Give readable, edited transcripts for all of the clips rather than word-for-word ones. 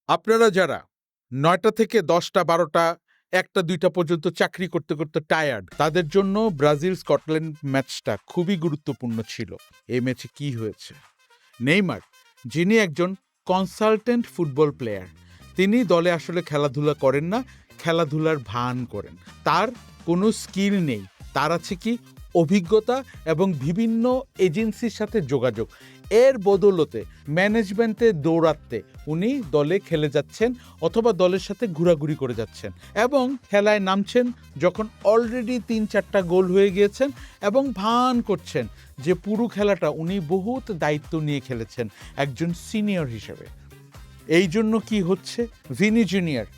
আপনারা যারা ৯টা থেকে ১০টা ১২টা ১টা ২টা পর্যন্ত চাকরি করতে করতে টায়ার্ড, তাদের জন্য ব্রাজিল স্কটল্যান্ড ম্যাচটা খুবই গুরুত্বপূর্ণ ছিল। এই ম্যাচে কি হয়েছে? নেইমার, যিনি একজন কনসালটেন্ট ফুটবল প্লেয়ার, তিনি দলে আসলে খেলাধুলা করেন না, খেলাধুলার ভান করেন। তার কোনো স্কিল নেই, তার আছে কি অভিজ্ঞতা এবং বিভিন্ন এজেন্সির সাথে যোগাযোগ। এর বদৌলতে ম্যানেজমেন্টে দৌড়াতে উনি দলে খেলে যাচ্ছেন অথবা দলের সাথে ঘোরাঘুরি করে যাচ্ছেন এবং খেলায় নামছেন যখন অলরেডি ৩-৪টা গোল হয়ে গিয়েছেন এবং ভান করছেন যে পুরো খেলাটা উনি বহুত দায়িত্ব নিয়ে খেলেছেন একজন সিনিয়র হিসেবে। এই জন্য কি হচ্ছে, ভিনি জুনিয়র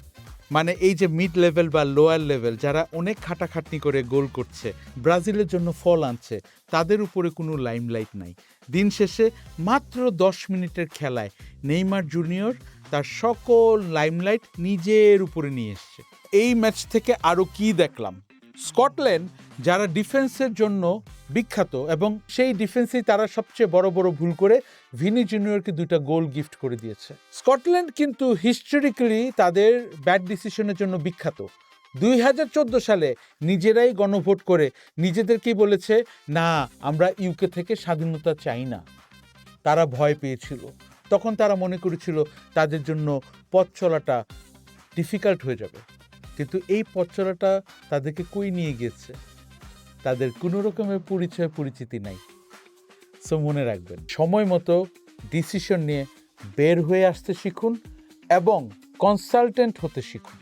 মানে এই যে মিড লেভেল বা লোয়ার লেভেল যারা অনেক খাটাখাটনি করে গোল করছে, ব্রাজিলের জন্য ফল আনছে, তাদের উপরে কোনো লাইমলাইট নাই। দিন শেষে মাত্র ১০ মিনিটের খেলায় নেইমার জুনিয়র তার সকল লাইমলাইট নিজের উপরে নিয়ে এসছে। এই ম্যাচ থেকে আরও কি দেখলাম, স্কটল্যান্ড যারা ডিফেন্সের জন্য বিখ্যাত এবং সেই ডিফেন্সেই তারা সবচেয়ে বড় বড় ভুল করে ভিনি জুনিয়রকে 2টা গোল গিফট করে দিয়েছে। স্কটল্যান্ড কিন্তু হিস্টোরিক্যালি তাদের ব্যাড ডিসিশনের জন্য বিখ্যাত। 2014 সালে নিজেরাই গণভোট করে নিজেদেরকেই বলেছে না, আমরা ইউকে থেকে স্বাধীনতা চাই না। তারা ভয় পেয়েছিল, তখন তারা মনে করেছিল তাদের জন্য পথ চলাটা ডিফিকাল্ট হয়ে যাবে, কিন্তু এই পথ চলাটা তাদেরকে কই নিয়ে গিয়েছে? তাদের কোনো রকমের পরিচয় পরিচিতি নাই। সো মনে রাখবেন, সময় মতো ডিসিশন নিয়ে বের হয়ে আসতে শিখুন এবং কনসালটেন্ট হতে শিখুন।